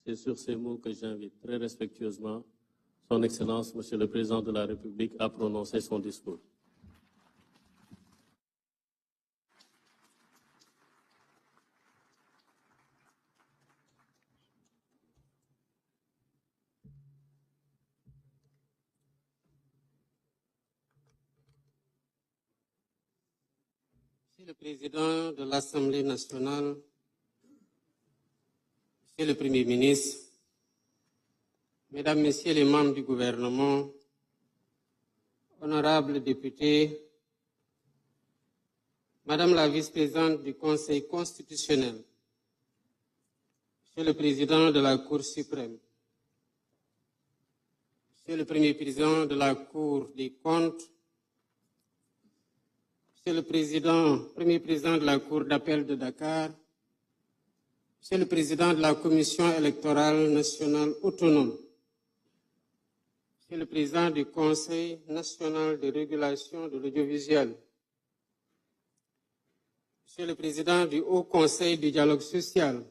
C'est sur ces mots que j'invite très respectueusement Son Excellence, Monsieur le Président de la République, à prononcer son discours. Monsieur le Président de l'Assemblée nationale, Monsieur le Premier ministre, Mesdames, Messieurs les membres du gouvernement, honorables députés, Madame la vice-présidente du Conseil constitutionnel, Monsieur le Président de la Cour suprême, Monsieur le Premier président de la Cour des comptes, Monsieur le Premier président de la Cour d'appel de Dakar, Monsieur le Président de la Commission électorale nationale autonome, Monsieur le Président du Conseil national de régulation de l'audiovisuel, Monsieur le Président du Haut Conseil du dialogue social,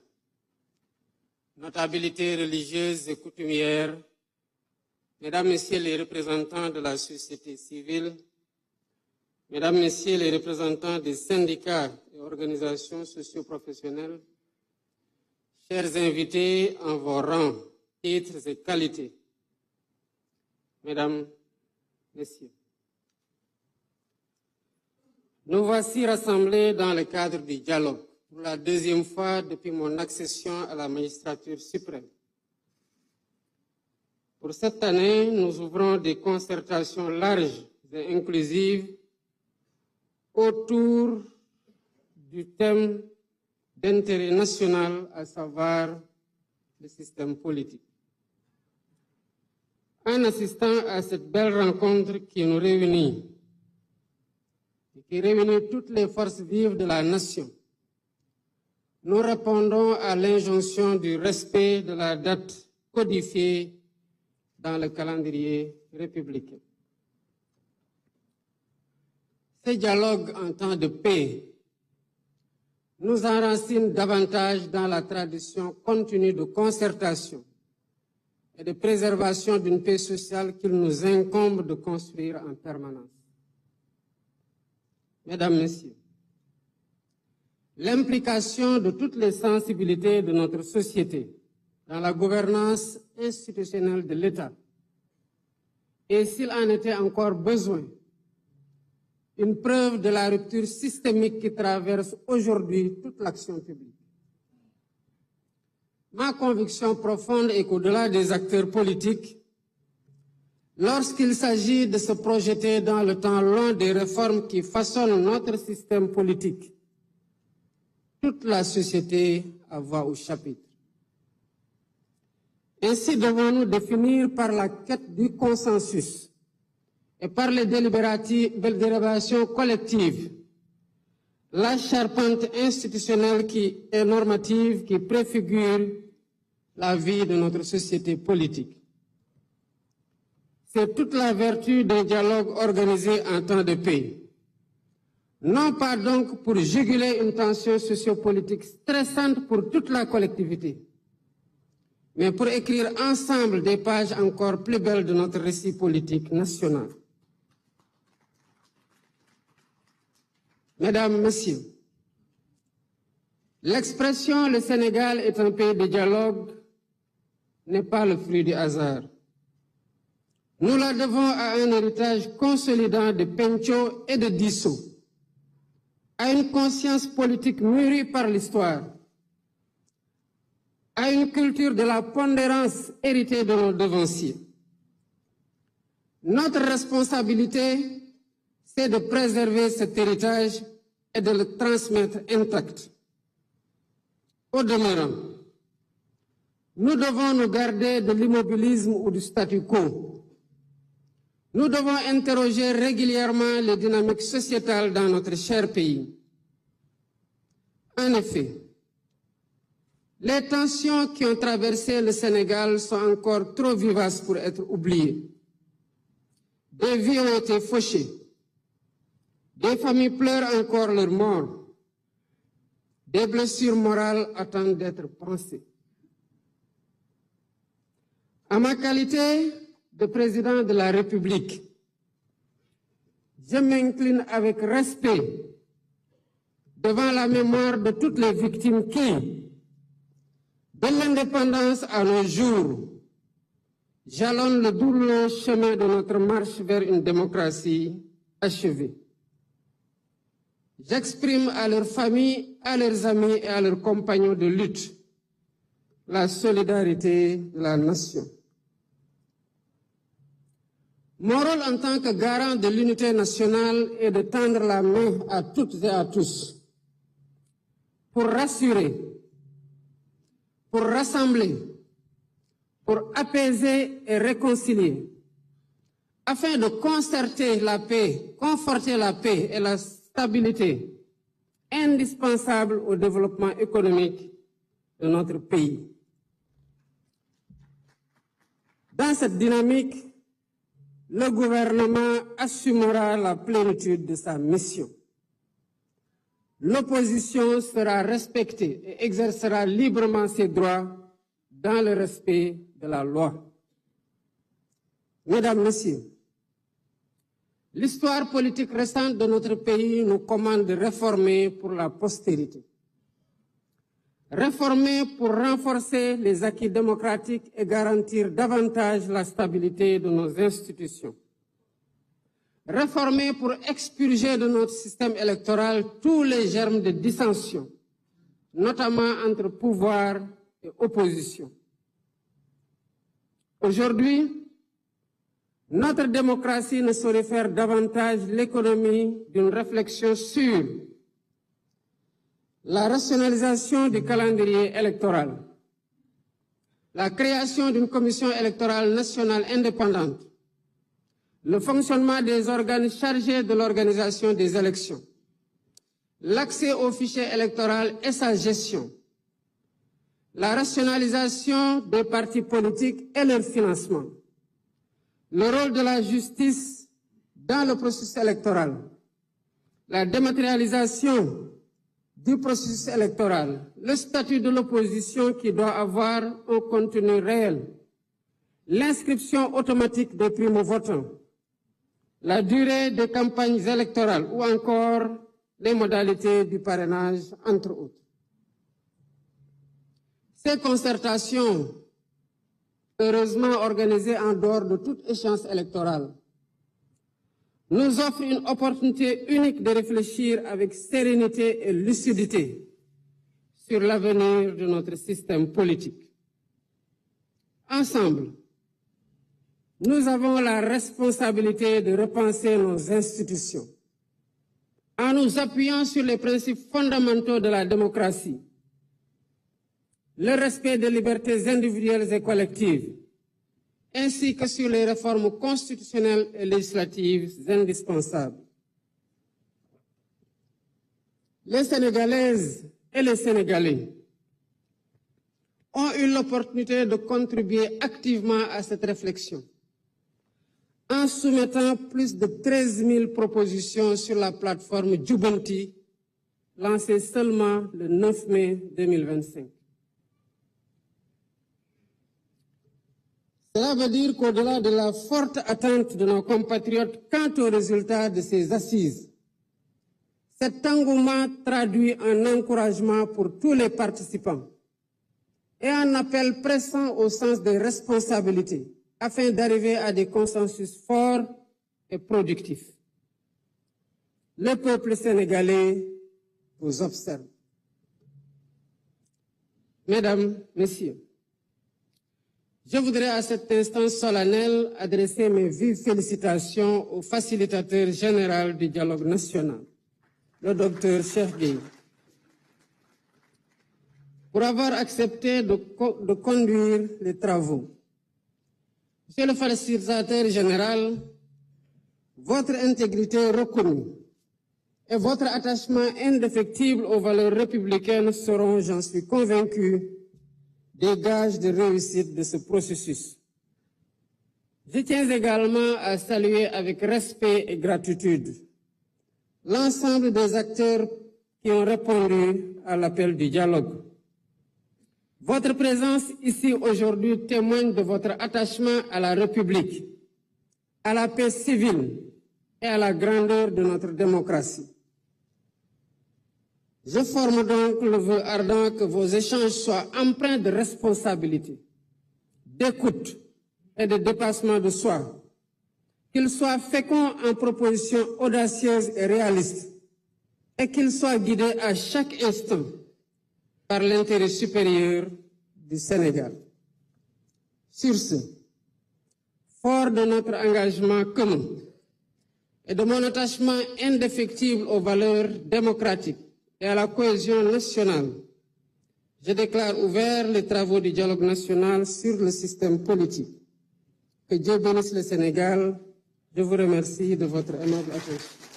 notabilités religieuses et coutumières, Mesdames, Messieurs les représentants de la société civile, Mesdames, Messieurs les représentants des syndicats et organisations socio-professionnelles, chers invités en vos rangs, titres et qualités, Mesdames, Messieurs, nous voici rassemblés dans le cadre du dialogue pour la deuxième fois depuis mon accession à la magistrature suprême. Pour cette année, nous ouvrons des concertations larges et inclusives autour du thème d'intérêt national, à savoir le système politique. En assistant à cette belle rencontre qui nous réunit, et qui réunit toutes les forces vives de la nation, nous répondons à l'injonction du respect de la date codifiée dans le calendrier républicain. Ce dialogue en temps de paix nous enracine davantage dans la tradition continue de concertation et de préservation d'une paix sociale qu'il nous incombe de construire en permanence. Mesdames, Messieurs, l'implication de toutes les sensibilités de notre société dans la gouvernance institutionnelle de l'État, et s'il en était encore besoin, une preuve de la rupture systémique qui traverse aujourd'hui toute l'action publique. Ma conviction profonde est qu'au-delà des acteurs politiques, lorsqu'il s'agit de se projeter dans le temps long des réformes qui façonnent notre système politique, toute la société a voix au chapitre. Ainsi devons-nous définir par la quête du consensus et par les délibérations collectives la charpente institutionnelle et normative qui préfigure la vie de notre société politique. C'est toute la vertu d'un dialogue organisé en temps de paix. Non pas donc pour juguler une tension sociopolitique stressante pour toute la collectivité, mais pour écrire ensemble des pages encore plus belles de notre récit politique national. Mesdames, Messieurs, l'expression « le Sénégal est un pays de dialogue » n'est pas le fruit du hasard. Nous la devons à un héritage consolidant de Pencho et de Disso, à une conscience politique mûrie par l'histoire, à une culture de la pondérance héritée de nos devanciers. Notre responsabilité, c'est de préserver cet héritage et de le transmettre intact. Au demeurant, nous devons nous garder de l'immobilisme ou du statu quo. Nous devons interroger régulièrement les dynamiques sociétales dans notre cher pays. En effet, les tensions qui ont traversé le Sénégal sont encore trop vivaces pour être oubliées. Des vies ont été fauchées. Des familles pleurent encore leurs morts. Des blessures morales attendent d'être pensées. En ma qualité de président de la République, je m'incline avec respect devant la mémoire de toutes les victimes qui, de l'indépendance à nos jours, jalonnent le douloureux chemin de notre marche vers une démocratie achevée. J'exprime à leurs familles, à leurs amis et à leurs compagnons de lutte la solidarité de la nation. Mon rôle en tant que garant de l'unité nationale est de tendre la main à toutes et à tous pour rassurer, pour rassembler, pour apaiser et réconcilier, afin de concerter la paix, conforter la paix et la stabilité indispensables au développement économique de notre pays. Dans cette dynamique, le gouvernement assumera la plénitude de sa mission. L'opposition sera respectée et exercera librement ses droits dans le respect de la loi. Mesdames, Messieurs, l'histoire politique récente de notre pays nous commande de réformer pour la postérité. Réformer pour renforcer les acquis démocratiques et garantir davantage la stabilité de nos institutions. Réformer pour expurger de notre système électoral tous les germes de dissension, notamment entre pouvoir et opposition. Aujourd'hui, notre démocratie ne saurait faire davantage l'économie d'une réflexion sur la rationalisation du calendrier électoral, la création d'une commission électorale nationale indépendante, le fonctionnement des organes chargés de l'organisation des élections, l'accès au fichier électoral et sa gestion, la rationalisation des partis politiques et leur financement, le rôle de la justice dans le processus électoral, la dématérialisation du processus électoral, le statut de l'opposition qui doit avoir un contenu réel, l'inscription automatique des primo-votants, la durée des campagnes électorales ou encore les modalités du parrainage, entre autres. Ces concertations, heureusement organisées en dehors de toute échéance électorale, nous offrent une opportunité unique de réfléchir avec sérénité et lucidité sur l'avenir de notre système politique. Ensemble, nous avons la responsabilité de repenser nos institutions en nous appuyant sur les principes fondamentaux de la démocratie, le respect des libertés individuelles et collectives, ainsi que sur les réformes constitutionnelles et législatives indispensables. Les Sénégalaises et les Sénégalais ont eu l'opportunité de contribuer activement à cette réflexion en soumettant plus de 13 000 propositions sur la plateforme Djubanti, lancée seulement le 9 mai 2025. Cela veut dire qu'au-delà de la forte attente de nos compatriotes quant aux résultats de ces assises, cet engouement traduit un encouragement pour tous les participants et un appel pressant au sens des responsabilités afin d'arriver à des consensus forts et productifs. Le peuple sénégalais vous observe. Mesdames, Messieurs, je voudrais à cet instant solennel adresser mes vives félicitations au facilitateur général du dialogue national, le Dr Cheikh Gueye, pour avoir accepté de conduire les travaux. Monsieur le facilitateur général, votre intégrité reconnue et votre attachement indéfectible aux valeurs républicaines seront, j'en suis convaincu, des gages de réussite de ce processus. Je tiens également à saluer avec respect et gratitude l'ensemble des acteurs qui ont répondu à l'appel du dialogue. Votre présence ici aujourd'hui témoigne de votre attachement à la République, à la paix civile et à la grandeur de notre démocratie. Je forme donc le vœu ardent que vos échanges soient empreints de responsabilité, d'écoute et de dépassement de soi, qu'ils soient féconds en propositions audacieuses et réalistes, et qu'ils soient guidés à chaque instant par l'intérêt supérieur du Sénégal. Sur ce, fort de notre engagement commun et de mon attachement indéfectible aux valeurs démocratiques et à la cohésion nationale, je déclare ouverts les travaux du dialogue national sur le système politique. Que Dieu bénisse le Sénégal. Je vous remercie de votre aimable attention.